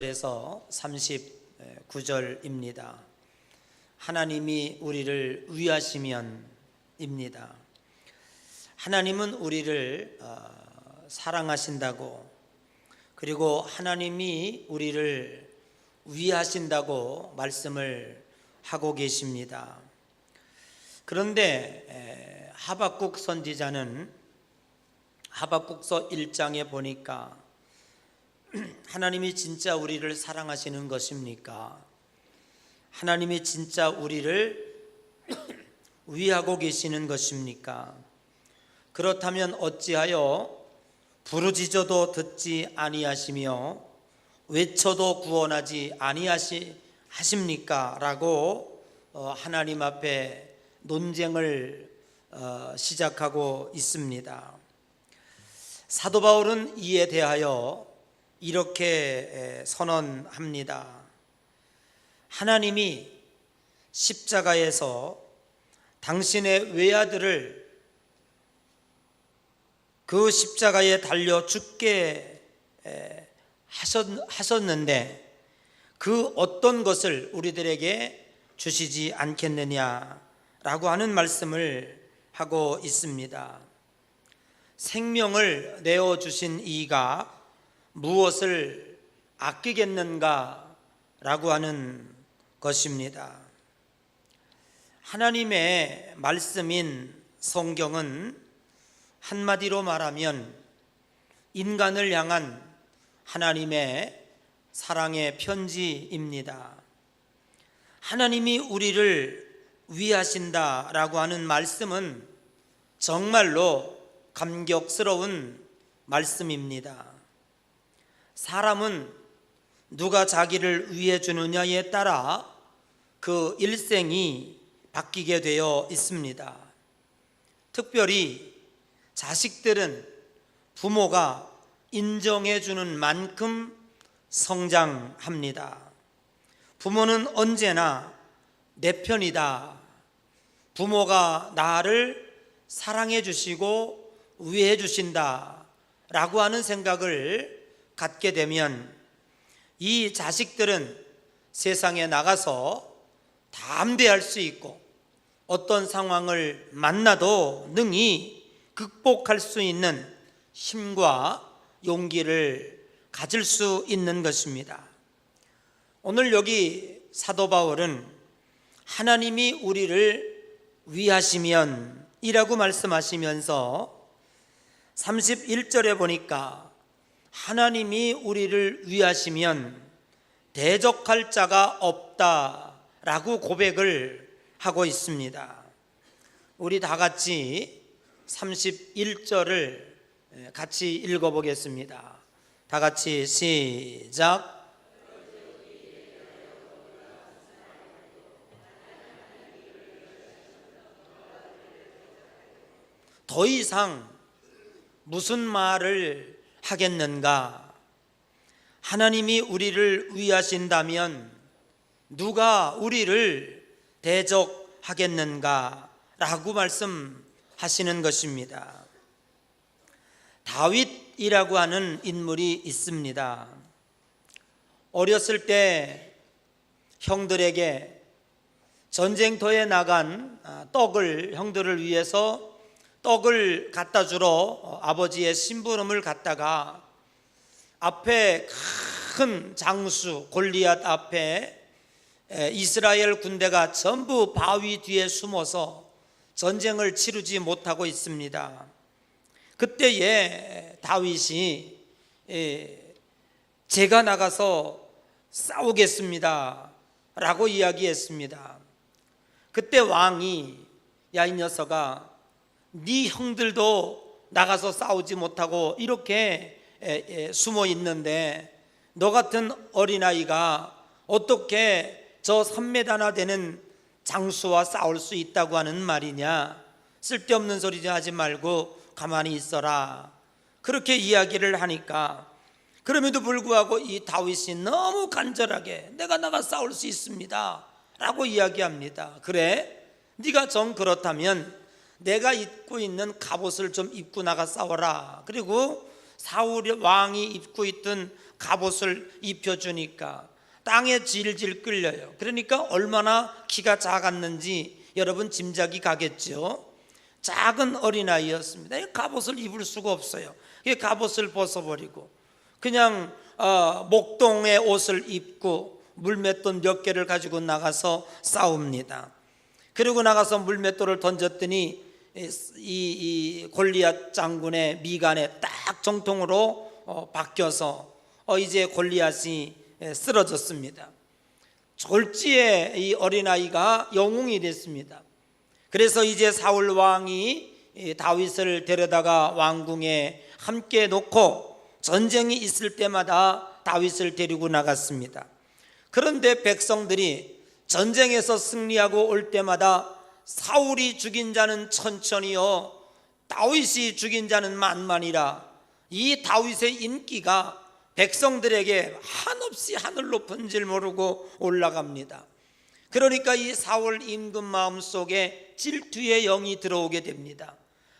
에서 39절입니다. 하나님이 우리를 위하시면입니다. 하나님은 우리를 사랑하신다고, 그리고 하나님이 우리를 위하신다고 말씀을 하고 계십니다. 그런데 하박국 선지자는 하박국서 1장에 보니까 하나님이 진짜 우리를 사랑하시는 것입니까? 하나님이 진짜 우리를 위하고 계시는 것입니까? 그렇다면 어찌하여 부르짖어도 듣지 아니하시며 외쳐도 구원하지 아니하십니까? 라고 하나님 앞에 논쟁을 시작하고 있습니다. 사도 바울은 이에 대하여 이렇게 선언합니다. 하나님이 십자가에서 당신의 외아들을 그 십자가에 달려 죽게 하셨는데 그 어떤 것을 우리들에게 주시지 않겠느냐라고 하는 말씀을 하고 있습니다. 생명을 내어주신 이가 무엇을 아끼겠는가 라고 하는 것입니다. 하나님의 말씀인 성경은 한마디로 말하면 인간을 향한 하나님의 사랑의 편지입니다. 하나님이 우리를 위하신다라고 하는 말씀은 정말로 감격스러운 말씀입니다. 사람은 누가 자기를 위해 주느냐에 따라 그 일생이 바뀌게 되어 있습니다. 특별히 자식들은 부모가 인정해 주는 만큼 성장합니다. 부모는 언제나 내 편이다. 부모가 나를 사랑해 주시고 위해 주신다 라고 하는 생각을 갖게 되면 이 자식들은 세상에 나가서 담대할 수 있고 어떤 상황을 만나도 능히 극복할 수 있는 힘과 용기를 가질 수 있는 것입니다. 오늘 여기 사도 바울은 하나님이 우리를 위하시면 이라고 말씀하시면서 31절에 보니까 하나님이 우리를 위하시면 대적할 자가 없다라고 고백을 하고 있습니다. 우리 다 같이 31절을 같이 읽어보겠습니다. 다 같이 시작. 더 이상 무슨 말을 하겠는가? 하나님이 우리를 위하신다면 누가 우리를 대적하겠는가? 라고 말씀하시는 것입니다. 다윗이라고 하는 인물이 있습니다. 어렸을 때 형들에게 전쟁터에 나간 형들을 위해서 떡을 갖다 주러 아버지의 심부름을 갔다가 앞에 큰 장수 골리앗 앞에 이스라엘 군대가 전부 바위 뒤에 숨어서 전쟁을 치르지 못하고 있습니다. 그때에 다윗이 제가 나가서 싸우겠습니다 라고 이야기했습니다. 그때 왕이 야 이 녀석아, 네 형들도 나가서 싸우지 못하고 이렇게 숨어 있는데 너 같은 어린아이가 어떻게 저 3m나 되는 장수와 싸울 수 있다고 하는 말이냐? 쓸데없는 소리 좀 하지 말고 가만히 있어라. 그렇게 이야기를 하니까 그럼에도 불구하고 이 다윗이 너무 간절하게 내가 나가 싸울 수 있습니다 라고 이야기합니다. 그래? 네가 정 그렇다면 내가 입고 있는 갑옷을 좀 입고 나가 싸워라. 그리고 사울 왕이 입고 있던 갑옷을 입혀주니까 땅에 질질 끌려요. 그러니까 얼마나 키가 작았는지 여러분 짐작이 가겠죠. 작은 어린아이였습니다. 갑옷을 입을 수가 없어요. 갑옷을 벗어버리고 그냥 목동의 옷을 입고 물맷돌 몇 개를 가지고 나가서 싸웁니다. 그리고 나가서 물맷돌을 던졌더니 이 골리앗 장군의 미간에 딱 정통으로 박혀서 이제 골리앗이 쓰러졌습니다. 졸지에 이 어린아이가 영웅이 됐습니다. 그래서 이제 사울 왕이 다윗을 데려다가 왕궁에 함께 놓고 전쟁이 있을 때마다 다윗을 데리고 나갔습니다. 그런데 백성들이 전쟁에서 승리하고 올 때마다 사울이 죽인 자는 천천히요, 다윗이 죽인 자는 만만이라 이 다윗의 인기가 백성들에게 한없이 하늘 높은 줄 모르고 올라갑니다. 그러니까 이 사울 임금 마음속에 질투의 영이 들어오게 됩니다.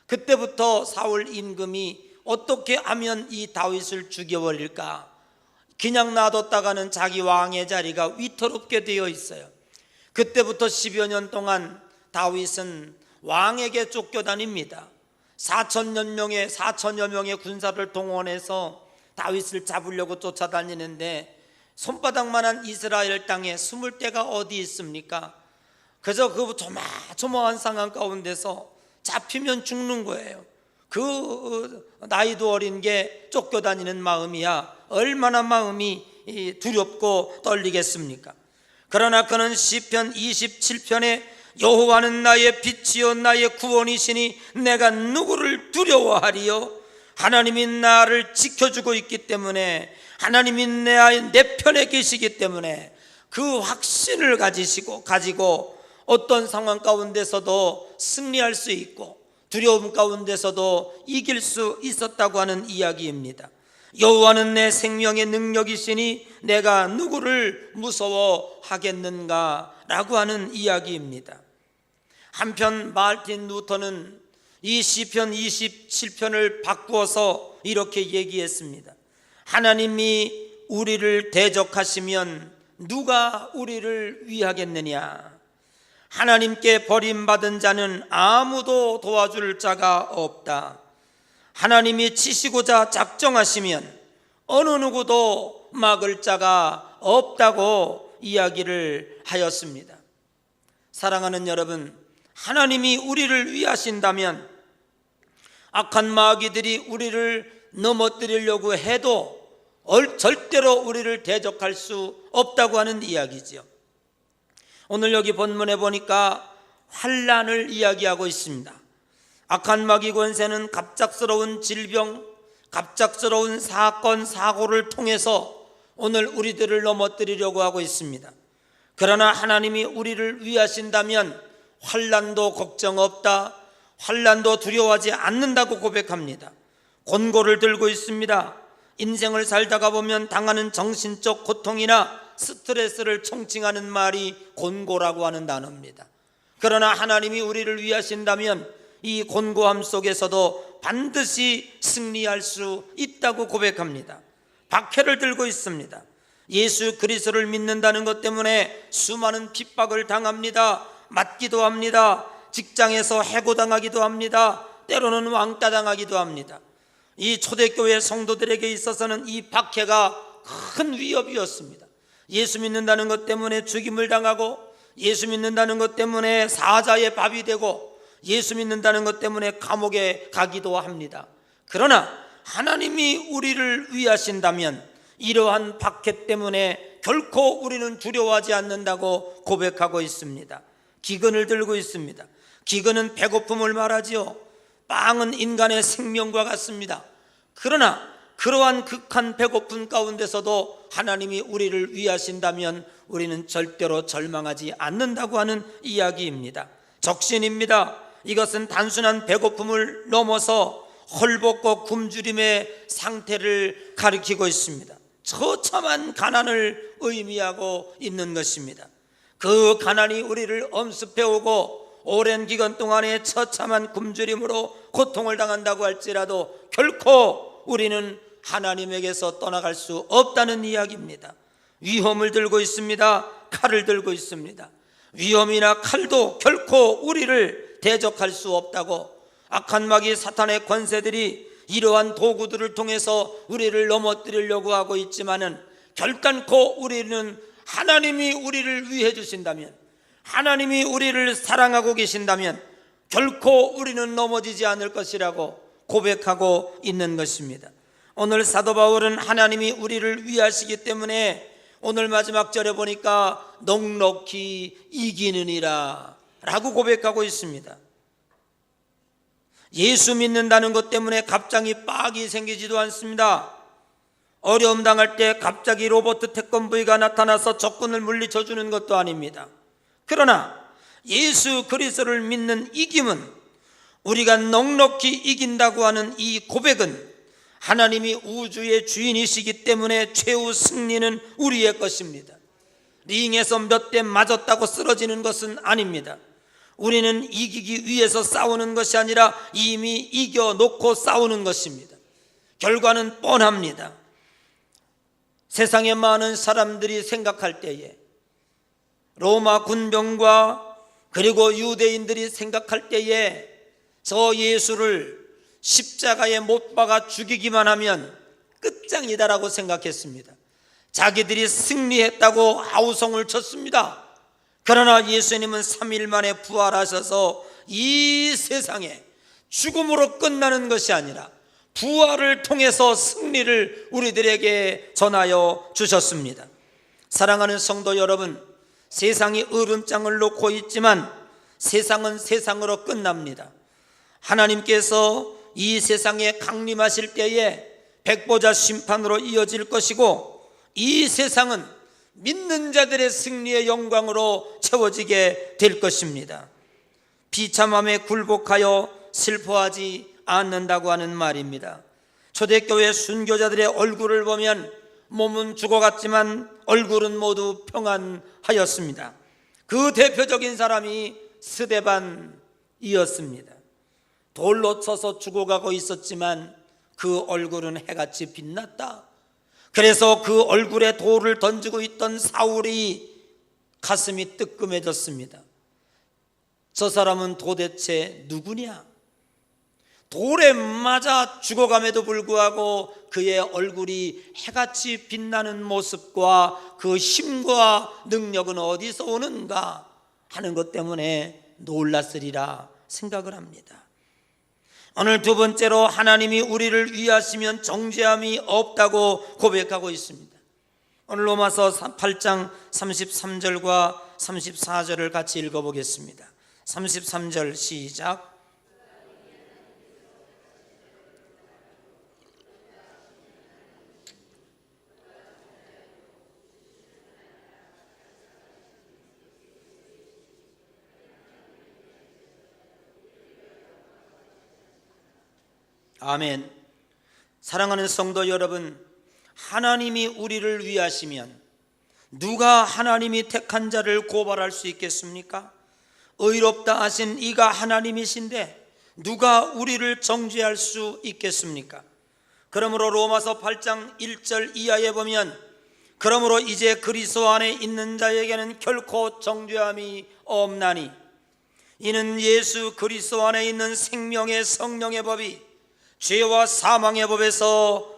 그때부터 사울 임금이 어떻게 하면 이 다윗을 죽여버릴까, 그냥 놔뒀다가는 자기 왕의 자리가 위태롭게 되어 있어요. 그때부터 10여 년 동안 다윗은 왕에게 쫓겨다닙니다. 4천여 명의 군사를 동원해서 다윗을 잡으려고 쫓아다니는데 손바닥만한 이스라엘 땅에 숨을 데가 어디 있습니까? 그저 그 조마조마한 상황 가운데서 잡히면 죽는 거예요. 그 나이도 어린 게 쫓겨다니는 마음이야 얼마나 마음이 두렵고 떨리겠습니까? 그러나 그는 시편 27편에 여호와는 나의 빛이요 나의 구원이시니 내가 누구를 두려워하리요? 하나님이 나를 지켜주고 있기 때문에, 하나님이 내 편에 계시기 때문에 그 확신을 가지고 어떤 상황 가운데서도 승리할 수 있고 두려움 가운데서도 이길 수 있었다고 하는 이야기입니다. 여호와는 내 생명의 능력이시니 내가 누구를 무서워하겠는가 라고 하는 이야기입니다. 한편 마르틴 루터는 이 시편 27편을 바꾸어서 이렇게 얘기했습니다. 하나님이 우리를 대적하시면 누가 우리를 위하겠느냐? 하나님께 버림받은 자는 아무도 도와줄 자가 없다. 하나님이 치시고자 작정하시면 어느 누구도 막을 자가 없다고 이야기를 하였습니다. 사랑하는 여러분, 하나님이 우리를 위하신다면 악한 마귀들이 우리를 넘어뜨리려고 해도 절대로 우리를 대적할 수 없다고 하는 이야기죠. 오늘 여기 본문에 보니까 환난을 이야기하고 있습니다. 악한 마귀 권세는 갑작스러운 질병, 갑작스러운 사건, 사고를 통해서 오늘 우리들을 넘어뜨리려고 하고 있습니다. 그러나 하나님이 우리를 위하신다면 환난도 걱정 없다, 환난도 두려워하지 않는다고 고백합니다. 권고를 들고 있습니다. 인생을 살다가 보면 당하는 정신적 고통이나 스트레스를 총칭하는 말이 권고라고 하는 단어입니다. 그러나 하나님이 우리를 위하신다면 이 권고함 속에서도 반드시 승리할 수 있다고 고백합니다. 박해를 들고 있습니다. 예수 그리스도를 믿는다는 것 때문에 수많은 핍박을 당합니다. 맞기도 합니다. 직장에서 해고당하기도 합니다. 때로는 왕따 당하기도 합니다. 이 초대교회 성도들에게 있어서는 이 박해가 큰 위협이었습니다. 예수 믿는다는 것 때문에 죽임을 당하고, 예수 믿는다는 것 때문에 사자의 밥이 되고, 예수 믿는다는 것 때문에 감옥에 가기도 합니다. 그러나 하나님이 우리를 위하신다면 이러한 박해 때문에 결코 우리는 두려워하지 않는다고 고백하고 있습니다. 기근을 들고 있습니다. 기근은 배고픔을 말하지요. 빵은 인간의 생명과 같습니다. 그러나 그러한 극한 배고픔 가운데서도 하나님이 우리를 위하신다면 우리는 절대로 절망하지 않는다고 하는 이야기입니다. 적신입니다. 이것은 단순한 배고픔을 넘어서 헐벗고 굶주림의 상태를 가리키고 있습니다. 처참한 가난을 의미하고 있는 것입니다. 그 가난이 우리를 엄습해오고 오랜 기간 동안의 처참한 굶주림으로 고통을 당한다고 할지라도 결코 우리는 하나님에게서 떠나갈 수 없다는 이야기입니다. 위험을 들고 있습니다. 칼을 들고 있습니다. 위험이나 칼도 결코 우리를 대적할 수 없다고 악한 마귀 사탄의 권세들이 이러한 도구들을 통해서 우리를 넘어뜨리려고 하고 있지만은 결단코 우리는 하나님이 우리를 위해 주신다면, 하나님이 우리를 사랑하고 계신다면 결코 우리는 넘어지지 않을 것이라고 고백하고 있는 것입니다. 오늘 사도 바울은 하나님이 우리를 위하시기 때문에 오늘 마지막 절에 보니까 넉넉히 이기느니라 라고 고백하고 있습니다. 예수 믿는다는 것 때문에 갑자기 빡이 생기지도 않습니다. 어려움 당할 때 갑자기 로버트 태권브이가 나타나서 적군을 물리쳐 주는 것도 아닙니다. 그러나 예수 그리스도를 믿는 이김은, 우리가 넉넉히 이긴다고 하는 이 고백은 하나님이 우주의 주인이시기 때문에 최후 승리는 우리의 것입니다. 링에서 몇 대 맞았다고 쓰러지는 것은 아닙니다. 우리는 이기기 위해서 싸우는 것이 아니라 이미 이겨놓고 싸우는 것입니다. 결과는 뻔합니다. 세상의 많은 사람들이 생각할 때에, 로마 군병과 그리고 유대인들이 생각할 때에 저 예수를 십자가에 못 박아 죽이기만 하면 끝장이다라고 생각했습니다. 자기들이 승리했다고 아우성을 쳤습니다. 그러나 예수님은 3일 만에 부활하셔서 이 세상에 죽음으로 끝나는 것이 아니라 부활을 통해서 승리를 우리들에게 전하여 주셨습니다. 사랑하는 성도 여러분, 세상이 으름장을 놓고 있지만 세상은 세상으로 끝납니다. 하나님께서 이 세상에 강림하실 때에 백보자 심판으로 이어질 것이고, 이 세상은 믿는 자들의 승리의 영광으로 채워지게 될 것입니다. 비참함에 굴복하여 슬퍼하지 않는다고 하는 말입니다. 초대교회 순교자들의 얼굴을 보면 몸은 죽어갔지만 얼굴은 모두 평안하였습니다. 그 대표적인 사람이 스데반이었습니다. 돌로 쳐서 죽어가고 있었지만 그 얼굴은 해같이 빛났다. 그래서 그 얼굴에 돌을 던지고 있던 사울이 가슴이 뜨끔해졌습니다. 저 사람은 도대체 누구냐? 돌에 맞아 죽어감에도 불구하고 그의 얼굴이 해같이 빛나는 모습과 그 힘과 능력은 어디서 오는가 하는 것 때문에 놀랐으리라 생각을 합니다. 오늘 두 번째로, 하나님이 우리를 위하시면 정죄함이 없다고 고백하고 있습니다. 오늘 로마서 8장 33절과 34절을 같이 읽어보겠습니다. 33절 시작. 아멘. 사랑하는 성도 여러분, 하나님이 우리를 위하시면 누가 하나님이 택한 자를 고발할 수 있겠습니까? 의롭다 하신 이가 하나님이신데 누가 우리를 정죄할 수 있겠습니까? 그러므로 로마서 8장 1절 이하에 보면, 그러므로 이제 그리스도 안에 있는 자에게는 결코 정죄함이 없나니 이는 예수 그리스도 안에 있는 생명의 성령의 법이 죄와 사망의 법에서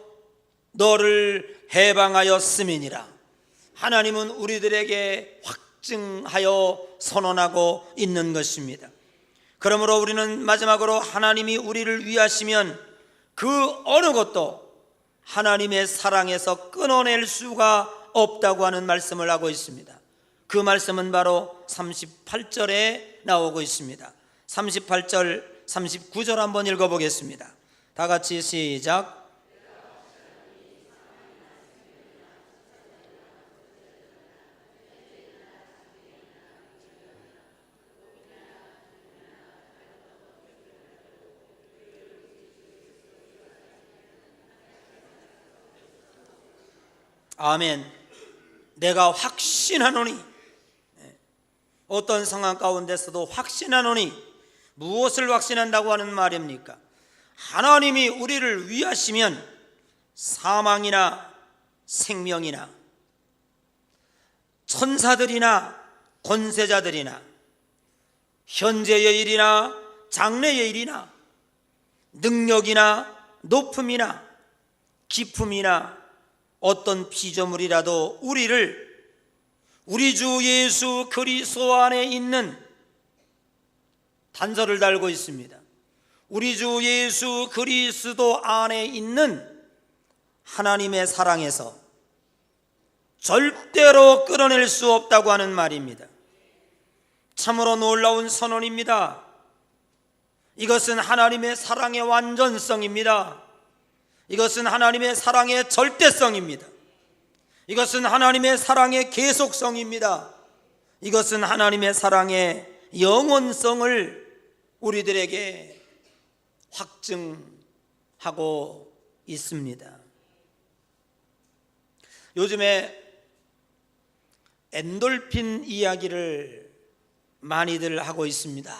너를 해방하였음이니라. 하나님은 우리들에게 확증하여 선언하고 있는 것입니다. 그러므로 우리는 마지막으로, 하나님이 우리를 위하시면 그 어느 것도 하나님의 사랑에서 끊어낼 수가 없다고 하는 말씀을 하고 있습니다. 그 말씀은 바로 38절에 나오고 있습니다. 38절, 39절 한번 읽어보겠습니다. 다 같이 시작. 아멘. 내가 확신하노니, 어떤 상황 가운데서도 확신하노니, 무엇을 확신한다고 하는 말입니까? 하나님이 우리를 위하시면 사망이나 생명이나 천사들이나 권세자들이나 현재의 일이나 장래의 일이나 능력이나 높음이나 기품이나 어떤 피조물이라도 우리를 우리 주 예수 그리스도 안에 있는 단서를 달고 있습니다. 우리 주 예수 그리스도 안에 있는 하나님의 사랑에서 절대로 끌어낼 수 없다고 하는 말입니다. 참으로 놀라운 선언입니다. 이것은 하나님의 사랑의 완전성입니다. 이것은 하나님의 사랑의 절대성입니다. 이것은 하나님의 사랑의 계속성입니다. 이것은 하나님의 사랑의 영원성을 우리들에게 확증하고 있습니다. 요즘에 엔돌핀 이야기를 많이들 하고 있습니다.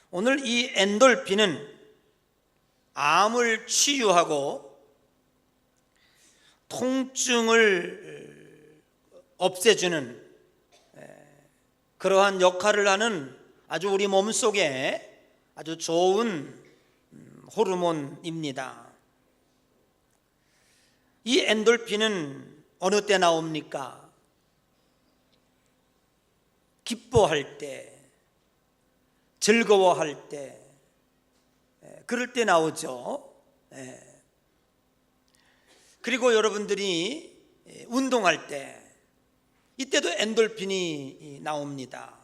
오늘 이 엔돌핀은 암을 치유하고 통증을 없애주는 그러한 역할을 하는 아주 우리 몸속에 아주 좋은 호르몬입니다. 이 엔돌핀은 어느 때 나옵니까? 기뻐할 때, 즐거워할 때, 그럴 때 나오죠. 그리고 여러분들이 운동할 때, 이때도 엔돌핀이 나옵니다.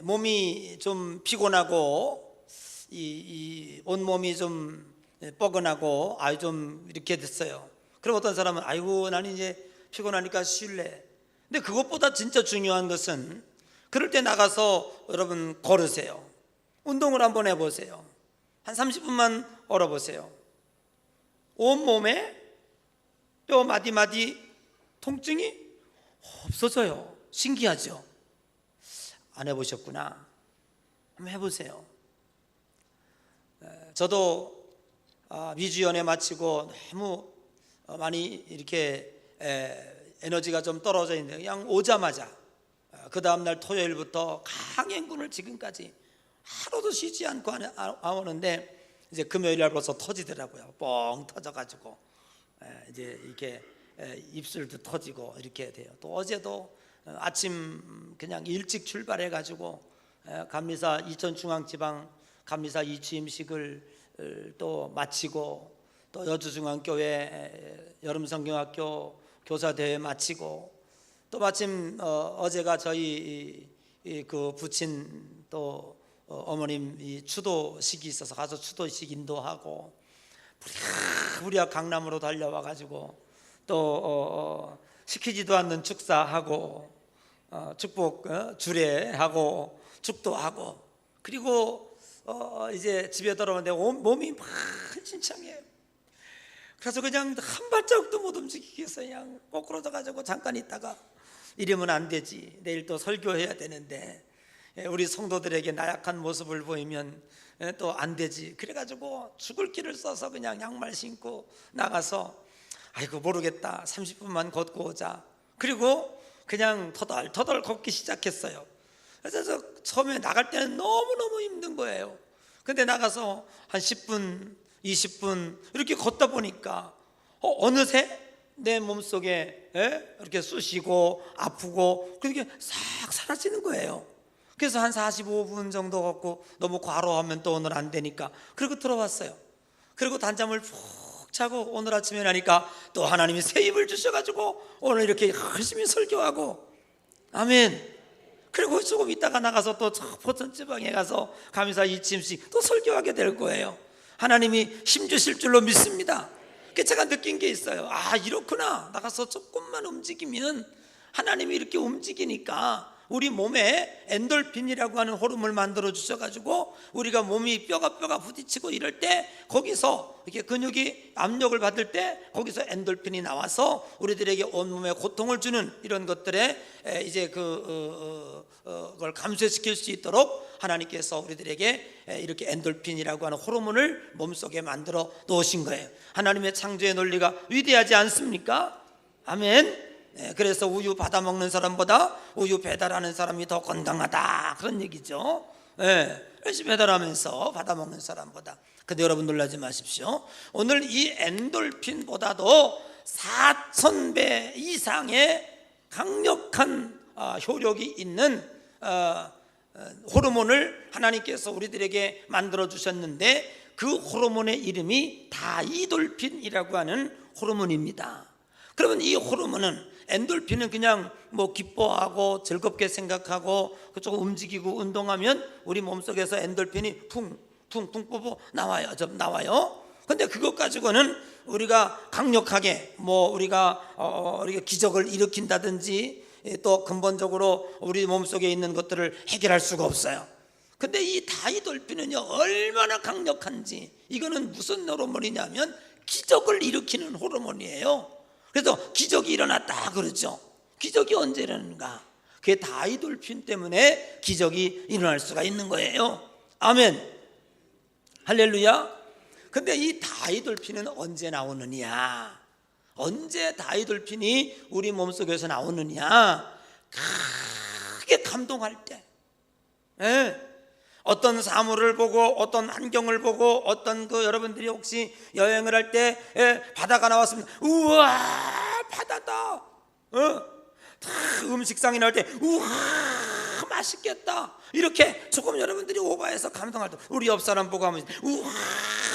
몸이 좀 피곤하고 이 온몸이 좀 뻐근하고 좀 이렇게 됐어요. 그럼 어떤 사람은 아이고 나는 이제 피곤하니까 쉴래. 근데 그것보다 진짜 중요한 것은 그럴 때 나가서 여러분 걸으세요. 운동을 한번 해보세요. 한 30분만 걸어보세요. 온몸에 뼈 마디마디 통증이 없어져요. 신기하죠? 안 해보셨구나. 한번 해보세요. 저도 위주연애 마치고 너무 많이 이렇게 에너지가 좀 떨어져 있는데 그냥 오자마자 그 다음날 토요일부터 강행군을 지금까지 하루도 쉬지 않고 오는데 이제 금요일날 벌써 터지더라고요. 뻥 터져가지고 이제 이렇게 입술도 터지고 이렇게 돼요. 또 어제도 아침 그냥 일찍 출발해가지고 감리사 이천중앙지방 감리사 이취임식을 또 마치고 또 여주중앙교회 여름성경학교 교사대회 마치고 또 마침 어제가 저희 그 부친 또 어머님 이 추도식이 있어서 가서 추도식 인도하고 부랴부랴 강남으로 달려와 가지고 또 시키지도 않는 축사하고 축복 주례하고 축도하고 그리고 이제 집에 돌아오는데 온 몸이 막 진창해요. 그래서 그냥 한 발자국도 못 움직이겠어요. 그냥 꼬꾸러져 가지고 잠깐 있다가 이러면 안 되지. 내일 또 설교해야 되는데 우리 성도들에게 나약한 모습을 보이면 또 안 되지. 그래가지고 죽을 길을 써서 그냥 양말 신고 나가서 아이고 모르겠다 30분만 걷고 오자. 그리고 그냥 터덜터덜 걷기 시작했어요. 그래서 처음에 나갈 때는 너무너무 힘든 거예요. 근데 나가서 한 10분 20분 이렇게 걷다 보니까 어느새 내 몸속에 이렇게 쑤시고 아프고 그렇게 싹 사라지는 거예요. 그래서 한 45분 정도 걷고 너무 과로하면 또 오늘 안 되니까 그리고 들어왔어요. 그리고 단잠을 푹 자고 오늘 아침에 나니까 또 하나님이 새 힘을 주셔가지고 오늘 이렇게 열심히 설교하고 아멘. 그리고 조금 있다가 나가서 또 포천지방에 가서 감리사 이침식 또 설교하게 될 거예요. 하나님이 힘 주실 줄로 믿습니다. 그래서 제가 느낀 게 있어요. 이렇구나. 나가서 조금만 움직이면 하나님이 이렇게 움직이니까 우리 몸에 엔돌핀이라고 하는 호르몬을 만들어 주셔가지고 우리가 몸이 뼈가 부딪히고 이럴 때 거기서 이렇게 근육이 압력을 받을 때 거기서 엔돌핀이 나와서 우리들에게 온몸에 고통을 주는 이런 것들에 이제 그걸 감소시킬 수 있도록 하나님께서 우리들에게 이렇게 엔돌핀이라고 하는 호르몬을 몸속에 만들어 놓으신 거예요. 하나님의 창조의 논리가 위대하지 않습니까? 아멘. 그래서 우유 받아 먹는 사람보다 우유 배달하는 사람이 더 건강하다, 그런 얘기죠. 열심히 배달하면서 받아 먹는 사람보다. 근데 여러분 놀라지 마십시오. 오늘 이 엔돌핀보다도 4,000배 이상의 강력한 효력이 있는 호르몬을 하나님께서 우리들에게 만들어 주셨는데 그 호르몬의 이름이 다이돌핀이라고 하는 호르몬입니다. 그러면 이 호르몬은, 엔돌핀은 그냥 뭐 기뻐하고 즐겁게 생각하고 그쪽 움직이고 운동하면 우리 몸속에서 엔돌핀이 퉁퉁퉁 뽑아 나와요. 근데 그것 가지고는 우리가 강력하게 우리가 기적을 일으킨다든지 또 근본적으로 우리 몸속에 있는 것들을 해결할 수가 없어요. 근데 이 다이돌핀은요, 얼마나 강력한지, 이거는 무슨 호르몬이냐면 기적을 일으키는 호르몬이에요. 그래서 기적이 일어났다 그러죠. 기적이 언제 일어나는가? 그게 다이돌핀 때문에 기적이 일어날 수가 있는 거예요. 아멘, 할렐루야. 근데 이 다이돌핀은 언제 나오느냐? 언제 다이돌핀이 우리 몸속에서 나오느냐? 크게 감동할 때, 어떤 사물을 보고 어떤 환경을 보고 어떤 여러분들이 혹시 여행을 할 때 바다가 나왔습니다. 우와, 바다다. 음식상이 나올 때 우와, 맛있겠다. 이렇게 조금 여러분들이 오버해서 감동할 때 우리 옆 사람 보고 하면 우와,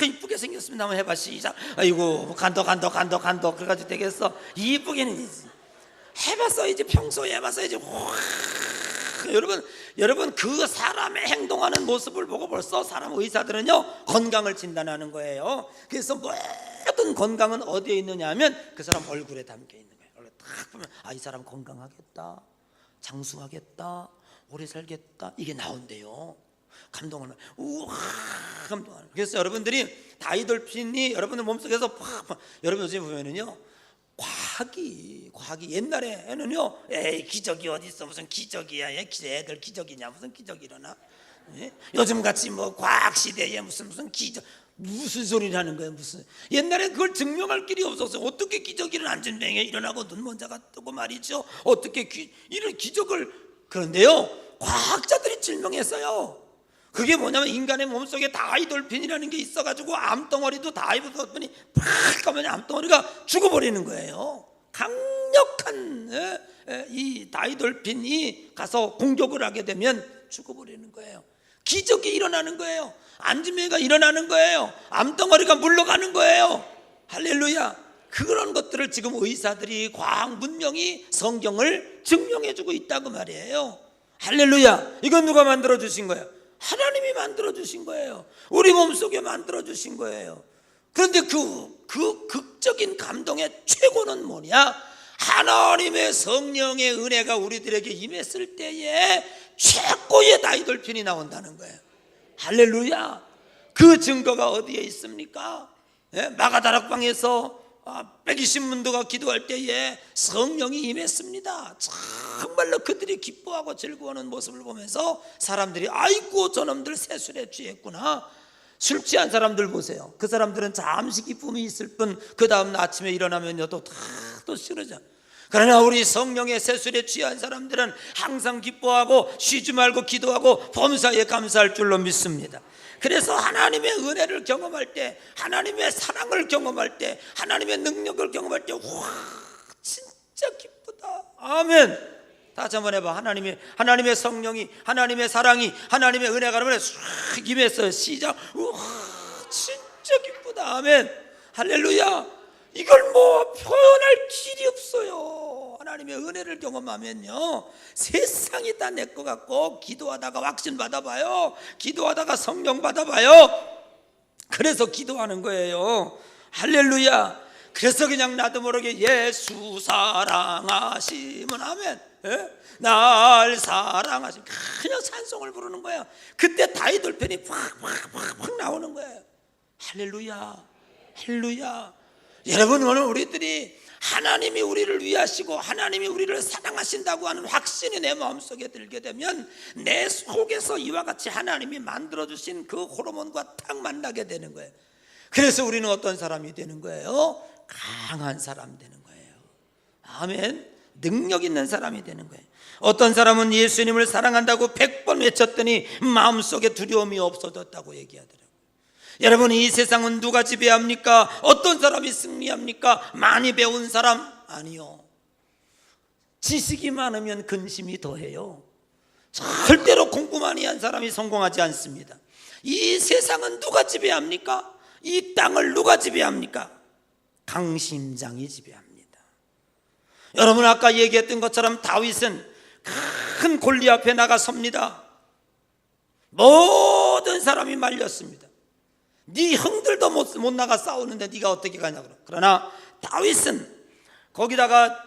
이쁘게 생겼습니다. 한번 해봐, 시작. 아이고, 간도 그래가지고 되겠어? 이쁘게는 해봤어야지. 평소에 해봤어야지. 우와. 여러분 그 사람의 행동하는 모습을 보고 벌써 사람 의사들은요, 건강을 진단하는 거예요. 그래서 모든 건강은 어디에 있느냐 하면 그 사람 얼굴에 담겨 있는 거예요. 얼굴 딱 보면 이 사람 건강하겠다, 장수하겠다, 오래 살겠다, 이게 나온대요. 감동을, 우와, 감동하는. 그래서 여러분들이 다이돌핀이 여러분들 몸속에서 여러분 요즘 보면은요, 과학이 옛날에는요, 에이, 기적이 어디 있어, 무슨 기적이야, 애들 기적이냐, 무슨 기적이 일어나? 요즘같이 과학 시대에 무슨 기적, 무슨 소리를 하는 거예요? 무슨, 옛날에 그걸 증명할 길이 없었어요. 어떻게 기적이 일어나고 눈먼자가 뜨고 말이죠. 어떻게 이런 기적을. 그런데요, 과학자들이 증명했어요. 그게 뭐냐면 인간의 몸속에 다이돌핀이라는 게 있어가지고 암덩어리도 다이돌핀이 팍 가면 암덩어리가 죽어버리는 거예요. 강력한 이 다이돌핀이 가서 공격을 하게 되면 죽어버리는 거예요. 기적이 일어나는 거예요. 안진매가 일어나는 거예요. 암덩어리가 물러가는 거예요. 할렐루야. 그런 것들을 지금 의사들이, 과학 문명이 성경을 증명해주고 있다고 말이에요. 할렐루야. 이건 누가 만들어 주신 거예요? 하나님이 만들어 주신 거예요. 우리 몸속에 만들어 주신 거예요. 그런데 그 극적인 감동의 최고는 뭐냐? 하나님의 성령의 은혜가 우리들에게 임했을 때에 최고의 다이돌핀이 나온다는 거예요. 할렐루야. 그 증거가 어디에 있습니까? 마가다락방에서 120문도가 기도할 때에 성령이 임했습니다. 정말로 그들이 기뻐하고 즐거워하는 모습을 보면서 사람들이, 아이고 저놈들 새술에 취했구나. 술 취한 사람들 보세요. 그 사람들은 잠시 기쁨이 있을 뿐 그 다음 날 아침에 일어나면요 또 싫어져. 그러나 우리 성령의 새술에 취한 사람들은 항상 기뻐하고 쉬지 말고 기도하고 범사에 감사할 줄로 믿습니다. 그래서 하나님의 은혜를 경험할 때, 하나님의 사랑을 경험할 때, 하나님의 능력을 경험할 때, 와, 진짜 기쁘다. 아멘. 다시 한번 해봐. 하나님의 성령이, 하나님의 사랑이, 하나님의 은혜가 그러면 싹 임했어요. 시작. 와, 진짜 기쁘다. 아멘. 할렐루야. 이걸 표현할 길이 없어요. 하나님의 은혜를 경험하면요, 세상이 다 내 것 같고, 기도하다가 확신 받아봐요. 기도하다가 성령 받아봐요. 그래서 기도하는 거예요. 할렐루야. 그래서 그냥 나도 모르게 예수 사랑하시면 아멘. 날 사랑하시면 그냥 찬송을 부르는 거예요. 그때 다윗 돌편이 팍 나오는 거예요. 할렐루야, 할렐루야. 여러분, 오늘 우리들이 하나님이 우리를 위하시고 하나님이 우리를 사랑하신다고 하는 확신이 내 마음속에 들게 되면 내 속에서 이와 같이 하나님이 만들어주신 그 호르몬과 딱 만나게 되는 거예요. 그래서 우리는 어떤 사람이 되는 거예요? 강한 사람 되는 거예요. 아멘. 능력 있는 사람이 되는 거예요. 어떤 사람은 예수님을 사랑한다고 100번 외쳤더니 마음속에 두려움이 없어졌다고 얘기하더라고요. 여러분, 이 세상은 누가 지배합니까? 어떤 사람이 승리합니까? 많이 배운 사람? 아니요. 지식이 많으면 근심이 더해요. 절대로 공부 많이 한 사람이 성공하지 않습니다. 이 세상은 누가 지배합니까? 이 땅을 누가 지배합니까? 강심장이 지배합니다. 여러분, 아까 얘기했던 것처럼 다윗은 큰 골리 앞에 나가 섭니다. 모든 사람이 말렸습니다. 네 형들도 못 나가 싸우는데 네가 어떻게 가냐. 그러나 다윗은 거기다가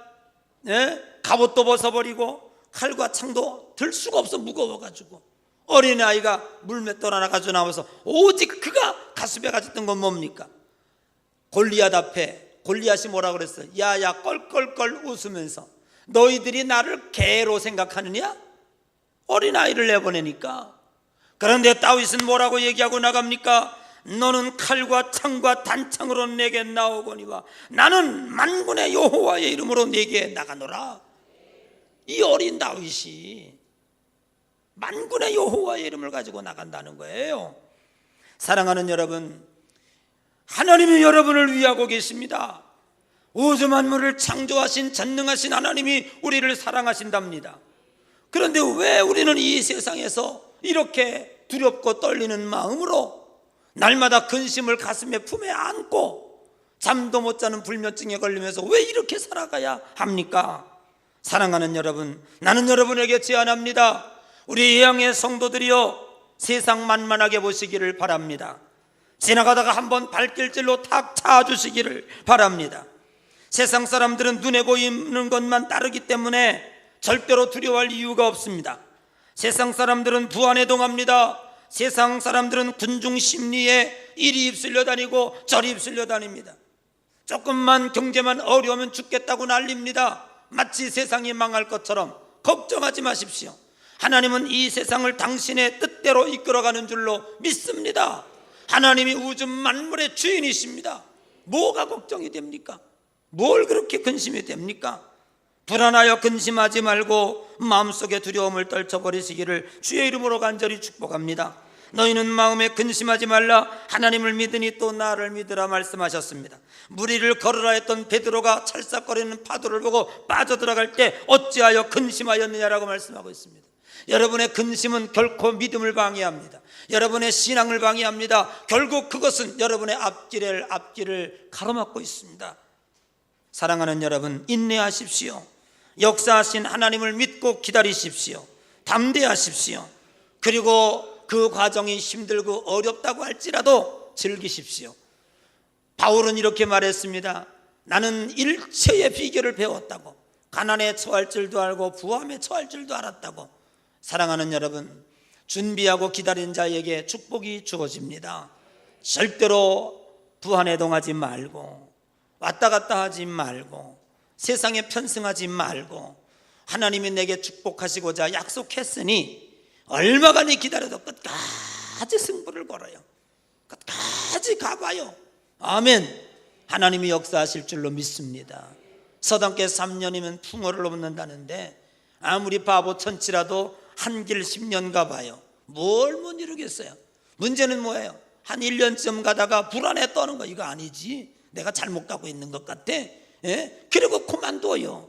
갑옷도 벗어버리고 칼과 창도 들 수가 없어, 무거워가지고. 어린아이가 물맷돌 하나 가지고 나와서 오직 그가 가슴에 가졌던 건 뭡니까? 골리앗 앞에 골리앗이 뭐라 그랬어요? 야야 껄껄껄 웃으면서 너희들이 나를 개로 생각하느냐? 어린아이를 내보내니까. 그런데 다윗은 뭐라고 얘기하고 나갑니까? 너는 칼과 창과 단창으로 내게 나오거니와 나는 만군의 여호와의 이름으로 내게 나가노라. 이 어린 다윗이 만군의 여호와의 이름을 가지고 나간다는 거예요. 사랑하는 여러분, 하나님이 여러분을 위하고 계십니다. 우주 만물을 창조하신 전능하신 하나님이 우리를 사랑하신답니다. 그런데 왜 우리는 이 세상에서 이렇게 두렵고 떨리는 마음으로 날마다 근심을 가슴에 품에 안고 잠도 못 자는 불면증에 걸리면서 왜 이렇게 살아가야 합니까? 사랑하는 여러분, 나는 여러분에게 제안합니다. 우리 예양의 성도들이여, 세상 만만하게 보시기를 바랍니다. 지나가다가 한번 발길질로 탁 차주시기를 바랍니다. 세상 사람들은 눈에 보이는 것만 따르기 때문에 절대로 두려워할 이유가 없습니다. 세상 사람들은 부안해동합니다. 세상 사람들은 군중 심리에 이리 휩쓸려 다니고 저리 휩쓸려 다닙니다. 조금만 경제만 어려우면 죽겠다고 난립니다. 마치 세상이 망할 것처럼. 걱정하지 마십시오. 하나님은 이 세상을 당신의 뜻대로 이끌어가는 줄로 믿습니다. 하나님이 우주 만물의 주인이십니다. 뭐가 걱정이 됩니까? 뭘 그렇게 근심이 됩니까? 불안하여 근심하지 말고 마음속에 두려움을 떨쳐버리시기를 주의 이름으로 간절히 축복합니다. 너희는 마음에 근심하지 말라. 하나님을 믿으니 또 나를 믿으라 말씀하셨습니다. 무리를 걸으라 했던 베드로가 찰싹거리는 파도를 보고 빠져들어갈 때 어찌하여 근심하였느냐라고 말씀하고 있습니다. 여러분의 근심은 결코 믿음을 방해합니다. 여러분의 신앙을 방해합니다. 결국 그것은 여러분의 앞길을 가로막고 있습니다. 사랑하는 여러분, 인내하십시오. 역사하신 하나님을 믿고 기다리십시오. 담대하십시오. 그리고 그 과정이 힘들고 어렵다고 할지라도 즐기십시오. 바울은 이렇게 말했습니다. 나는 일체의 비결을 배웠다고. 가난에 처할 줄도 알고 부함에 처할 줄도 알았다고. 사랑하는 여러분, 준비하고 기다린 자에게 축복이 주어집니다. 절대로 부안해동하지 말고 왔다 갔다 하지 말고 세상에 편승하지 말고 하나님이 내게 축복하시고자 약속했으니 얼마간이 기다려도 끝까지 승부를 걸어요. 끝까지 가봐요. 아멘. 하나님이 역사하실 줄로 믿습니다. 서당께 3년이면 풍어를 넘는다는데 아무리 바보 천치라도 한 길 10년 가봐요. 뭘 못 이루겠어요. 문제는 뭐예요? 한 1년쯤 가다가 불안에 떠는 거. 이거 아니지, 내가 잘못 가고 있는 것 같아. 그리고 그만둬요.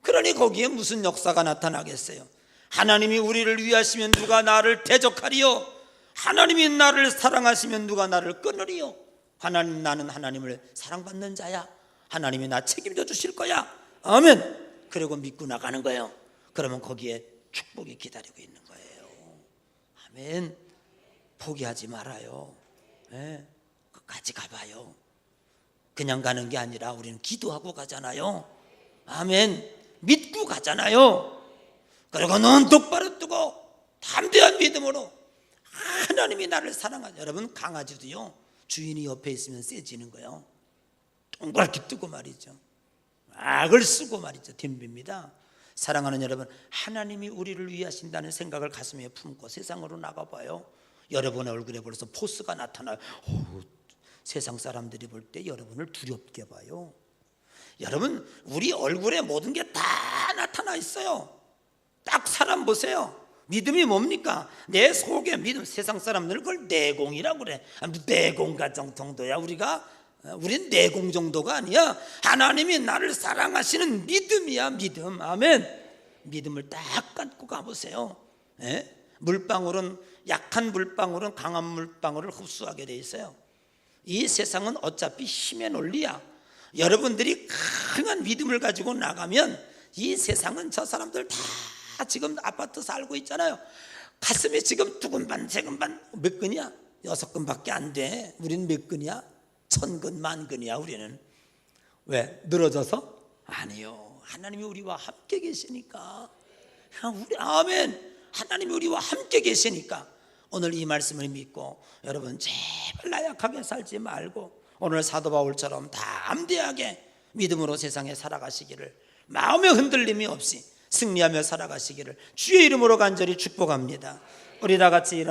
그러니 거기에 무슨 역사가 나타나겠어요? 하나님이 우리를 위하시면 누가 나를 대적하리요? 하나님이 나를 사랑하시면 누가 나를 끊으리요? 하나님, 나는 하나님을 사랑받는 자야. 하나님이 나 책임져 주실 거야. 아멘. 그리고 믿고 나가는 거예요. 그러면 거기에 축복이 기다리고 있는 거예요. 아멘. 포기하지 말아요. 끝까지 가봐요. 그냥 가는 게 아니라 우리는 기도하고 가잖아요. 아멘. 믿고 가잖아요. 그리고 눈 똑바로 뜨고 담대한 믿음으로 하나님이 나를 사랑하죠. 여러분, 강아지도요, 주인이 옆에 있으면 세지는 거예요. 동그랗게 뜨고 말이죠. 악을 쓰고 말이죠. 덤빕니다. 사랑하는 여러분, 하나님이 우리를 위하신다는 생각을 가슴에 품고 세상으로 나가봐요. 여러분의 얼굴에 벌써 포스가 나타나요. 세상 사람들이 볼 때 여러분을 두렵게 봐요. 여러분, 우리 얼굴에 모든 게 다 나타나 있어요. 딱 사람 보세요. 믿음이 뭡니까? 내 속에 믿음. 세상 사람들은 그걸 내공이라고 그래. 내공 정도야. 우린 내공 정도가 아니야. 하나님이 나를 사랑하시는 믿음이야. 믿음. 아멘. 믿음을 딱 갖고 가보세요. 물방울은, 약한 물방울은 강한 물방울을 흡수하게 돼 있어요. 이 세상은 어차피 힘의 논리야. 여러분들이 강한 믿음을 가지고 나가면 이 세상은 저 사람들 다 지금 아파트 살고 있잖아요. 가슴에 지금 2근반, 3근반, 몇 근이야? 6근밖에 안 돼. 우리는 몇 근이야? 1000근, 10,000근이야. 우리는. 왜? 늘어져서? 아니요. 하나님이 우리와 함께 계시니까. 아멘. 하나님이 우리와 함께 계시니까 오늘 이 말씀을 믿고 여러분 제발 나약하게 살지 말고 오늘 사도 바울처럼 담대하게 믿음으로 세상에 살아가시기를, 마음의 흔들림이 없이 승리하며 살아가시기를 주의 이름으로 간절히 축복합니다. 우리 다 같이